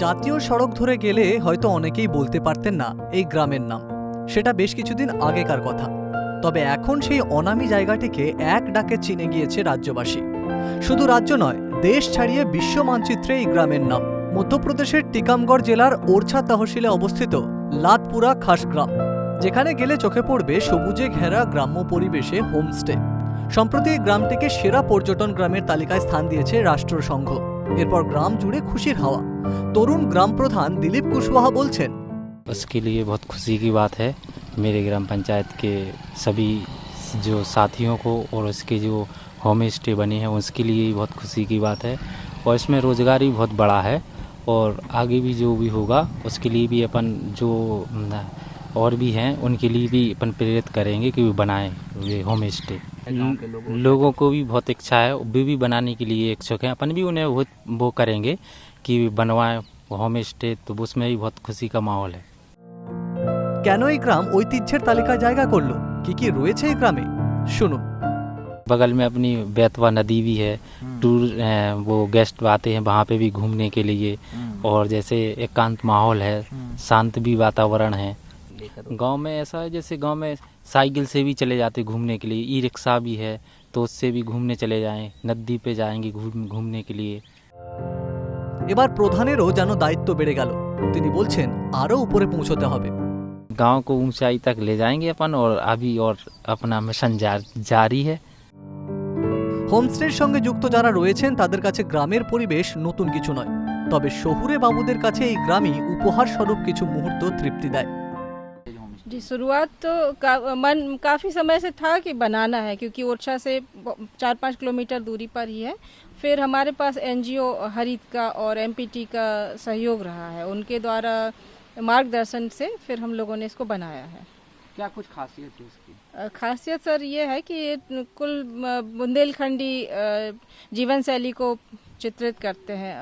জাতীয় সড়ক ধরে গেলে হয়তো অনেকেই বলতে পারতেন না এই গ্রামের নাম। সেটা বেশ কিছুদিন আগেকার কথা। তবে এখন সেই অনামী জায়গাটিকে এক ডাকে চিনে গিয়েছে রাজ্যবাসী। শুধু রাজ্য নয়, দেশ ছাড়িয়ে বিশ্ব মানচিত্রে এই গ্রামের নাম। মধ্যপ্রদেশের টিকামগড় জেলার ওরছা তহসিলে অবস্থিত লাতপুরা খাস গ্রাম, যেখানে গেলে চোখে পড়বে সবুজে ঘেরা গ্রাম্য পরিবেশে হোমস্টে। সম্প্রতি এই গ্রামটিকে সেরা পর্যটন গ্রামের তালিকায় স্থান দিয়েছে রাষ্ট্রসংঘ। এরপর গ্রাম জুড়ে খুশির হাওয়া। তরুণ গ্রাম প্রধান দিলীপ কুशवाहा বলছেন, उसके लिए बहुत खुशी की बात है मेरे ग्राम पंचायत के सभी जो साथियों को, और उसके जो होम स्टे बने हैं उसके लिए बहुत खुशी की बात है। और इसमें रोज़गार भी बहुत बड़ा है, और आगे भी जो भी होगा उसके लिए भी अपन जो और भी हैं उनके लिए भी अपन प्रेरित करेंगे कि वो बनाएं ये होम स्टे। लोगों को भी बहुत इच्छा है, वे भी बनाने के लिए इच्छुक हैं। अपन भी उन्हें वो करेंगे कि बनवाएं होम स्टे, तो उसमें भी बहुत खुशी का माहौल है। কেন এই গ্রাম ঐতিহ্যের তালিকায় জায়গা করলো, কি রয়েছে এই গ্রামে শুনুন। बगल में अपनी बेतवा नदी भी है, टूर वो गेस्ट आते हैं वहाँ पे भी घूमने के लिए, और जैसे एकांत माहौल है, शांत भी वातावरण है। गांव में ऐसा है जैसे गांव में साइकिल से भी चले जाते घूमने के लिए, ई रिक्शा भी है तो उससे भी घूमने चले जाएं, नदी पे जाएंगे घूमने के लिए। এবার প্রধানেরও যেন দায়িত্ব বেড়ে গেল। তিনি বলছেন আরো উপরে পৌঁছতে হবে। गांव को ऊंचाई तक ले जाएंगे अपन, और अभी और अपना मिशन जारी है। হোমস্টের সঙ্গে যুক্ত যারা রয়েছেন তাদের কাছে গ্রামের পরিবেশ নতুন কিছু নয়, তবে শহুরে বাবুদের কাছে এই গ্রামই উপহার স্বরূপ কিছু মুহূর্ত তৃপ্তি দেয়। जी, शुरुआत तो मन काफ़ी समय से था कि बनाना है, क्योंकि ओरछा से 4-5 किलोमीटर दूरी पर ही है। फिर हमारे पास एनजीओ हरित का और एमपीटी का सहयोग रहा है, उनके द्वारा मार्गदर्शन से फिर हम लोगों ने इसको बनाया है। क्या कुछ खासियत है इसकी? खासियत सर ये है कि ये कुल बुंदेलखंडी जीवन शैली को चित्रित करते हैं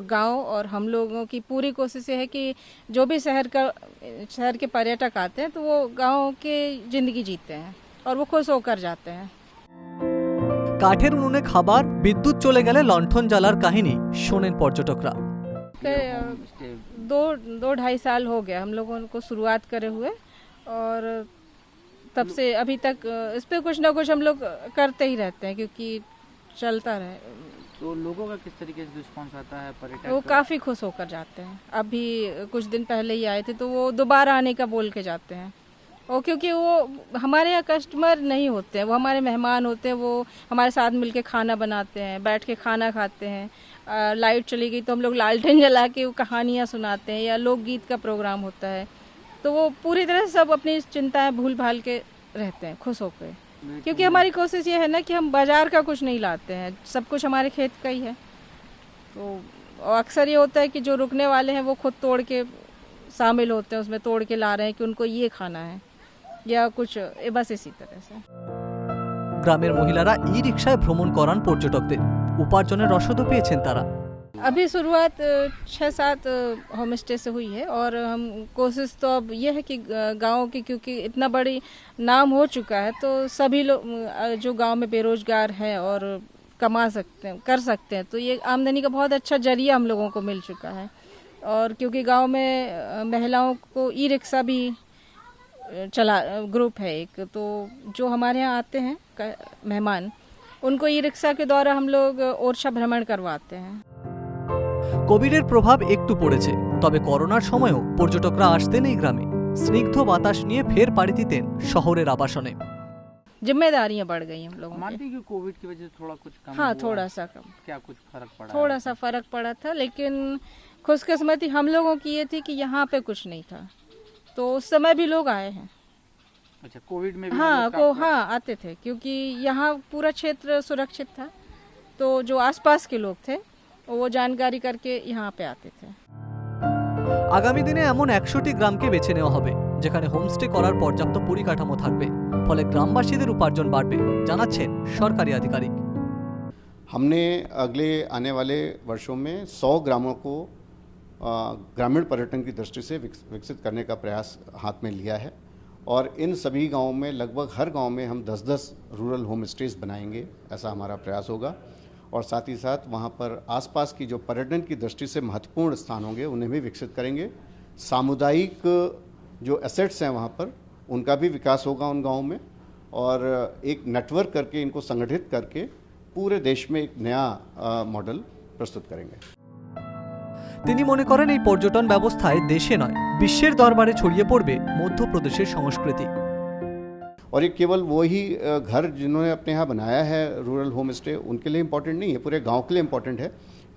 गांव, और हम लोगों की पूरी कोशिश ये है कि जो भी शहर के पर्यटक आते हैं तो वो गांव के जिंदगी जीते हैं और वो खुश होकर जाते हैं। কাঠের উনুনে খাবার, বিদ্যুৎ চলে গেলে লণ্ঠন জ্বালার কাহিনী শোনেন পর্যটকরা। 2-2.5 साल हो गया हम लोगों को शुरुआत करे हुए, और तब से अभी तक इस पे कुछ ना कुछ हम लोग करते ही रहते हैं, क्योंकि चलता रहे। तो लोगों का किस तरीके से रिस्पॉन्स आता है? पर्यटक वो काफ़ी खुश होकर जाते हैं। अभी कुछ दिन पहले ही आए थे तो वो दोबारा आने का बोल के जाते हैं। और क्योंकि वो हमारे यहाँ कस्टमर नहीं होते हैं, वो हमारे मेहमान होते हैं। वो हमारे साथ मिलके खाना बनाते हैं, बैठ के खाना खाते हैं। लाइट चली गई तो हम लोग लालटेन जला के वो कहानियाँ सुनाते हैं, या लोकगीत का प्रोग्राम होता है। तो वो पूरी तरह से सब अपनी चिंताएं भूल भाल के रहते हैं, खुश होकर। क्योंकि हमारी कोशिश ये है ना कि हम बाजार का कुछ नहीं लाते हैं, सब कुछ हमारे खेत का ही है। तो अक्सर ये होता है कि जो रुकने वाले हैं वो खुद तोड़ के शामिल होते हैं, उसमें तोड़ के ला रहे हैं कि उनको ये खाना है या कुछ, बस इसी तरह से। গ্রামের মহিলারা ই রিকশায় ভ্রমণ করান পর্যটকদের। উপার্জনের রসদও পেয়েছেন তারা। अभी शुरुआत 6-7 होम स्टे से हुई है, और हम कोशिश तो अब ये है कि गांव की, क्योंकि इतना बड़ी नाम हो चुका है तो सभी लोग जो गांव में बेरोजगार हैं और कमा सकते हैं, कर सकते हैं, तो ये आमदनी का बहुत अच्छा जरिया हम लोगों को मिल चुका है। और क्योंकि गांव में महिलाओं को ई रिक्शा भी चला ग्रुप है एक, तो जो हमारे यहाँ आते हैं मेहमान, उनको ई रिक्शा के द्वारा हम लोग ओरछा भ्रमण करवाते हैं। কোভিডের প্রভাব একটু পড়েছে, তবে করোনার সময়ও পর্যটকরা আসতেন এই গ্রামে। স্নিগ্ধ বাতাস নিয়ে ফের পাড়ি দিতেন শহরের আবাসনে। जिम्मेदारियां बढ़ गई हम लोगों मानती कि कोविड की वजह से थोड़ा कुछ कम हाँ, हुआ? थोड़ा सा कम, क्या कुछ फर्क पड़ा? थोड़ा सा फर्क पड़ा था, लेकिन खुशकिस्मती हम लोगों की ये थी कि यहाँ पे कुछ नहीं था, तो उस समय भी लोग आए हैं। अच्छा, कोविड में भी हाँ आते थे, क्योंकि यहाँ पूरा क्षेत्र सुरक्षित था, तो जो आसपास के लोग थे वो जानकारी करके यहाँ पे आते थे। আগামী দিনে এমন 100টি গ্রামকে বেছে নেওয়া হবে যেখানে হোমস্টে করার পর্যাপ্ত পরিকাঠামো থাকবে, ফলে গ্রামবাসীদের উপার্জন বাড়বে, জানাচ্ছেন সরকারি আধিকারিক। हमने अगले आने वाले वर्षों में 100 ग्रामों को ग्रामीण पर्यटन की दृष्टि से विकसित करने का प्रयास हाथ में लिया है, और इन सभी गांवों में लगभग हर गांव में हम 10-10 रूरल होम स्टेज बनाएंगे, ऐसा हमारा प्रयास होगा। और साथ ही साथ वहाँ पर आसपास की जो पर्यटन की दृष्टि से महत्वपूर्ण स्थान होंगे उन्हें भी विकसित करेंगे। सामुदायिक जो एसेट्स हैं वहाँ पर उनका भी विकास होगा उन गाँवों में, और एक नेटवर्क करके इनको संगठित करके पूरे देश में एक नया मॉडल प्रस्तुत करेंगे। তিনি মনে করেন এই পর্যটন ব্যবস্থায় দেশে নয় বিশ্বের দরবারে ছড়িয়ে পড়বে মধ্যপ্রদেশের সংস্কৃতি। और ये केवल वो ही घर जिन्होंने अपने यहाँ बनाया है रूरल होम स्टे उनके लिए इम्पोर्टेंट नहीं है, पूरे गांव के लिए इम्पोर्टेंट है,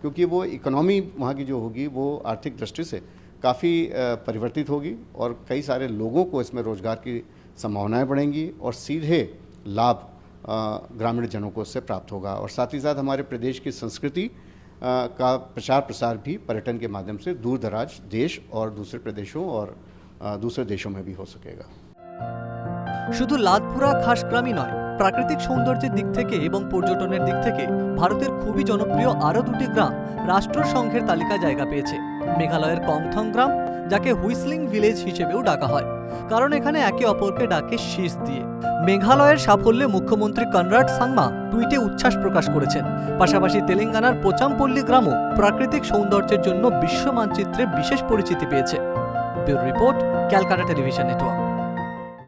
क्योंकि वो इकोनॉमी वहाँ की जो होगी वो आर्थिक दृष्टि से काफ़ी परिवर्तित होगी और कई सारे लोगों को इसमें रोजगार की संभावनाएं बढ़ेंगी और सीधे लाभ ग्रामीण जनों को इससे प्राप्त होगा। और साथ ही साथ हमारे प्रदेश की संस्कृति का प्रचार प्रसार भी पर्यटन के माध्यम से दूर दराज देश और दूसरे प्रदेशों और दूसरे देशों में भी हो सकेगा। শুধু লাদপুরা খাসগ্রামই নয়, প্রাকৃতিক সৌন্দর্যের দিক থেকে এবং পর্যটনের দিক থেকে ভারতের খুবই জনপ্রিয় আরও দুটি গ্রাম রাষ্ট্রসংঘের তালিকা জায়গা পেয়েছে। মেঘালয়ের কংথং গ্রাম, যাকে হুইসলিং ভিলেজ হিসেবেও ডাকা হয়, কারণ এখানে একে অপরকে ডাকে শীষ দিয়ে। মেঘালয়ের সাফল্যে মুখ্যমন্ত্রী কনরাড সাংমা টুইটে উচ্ছ্বাস প্রকাশ করেছেন। পাশাপাশি তেলেঙ্গানার পোচামপল্লী গ্রামও প্রাকৃতিক সৌন্দর্যের জন্য বিশ্ব মানচিত্রে বিশেষ পরিচিতি পেয়েছে। Bureau report, Calcutta television network.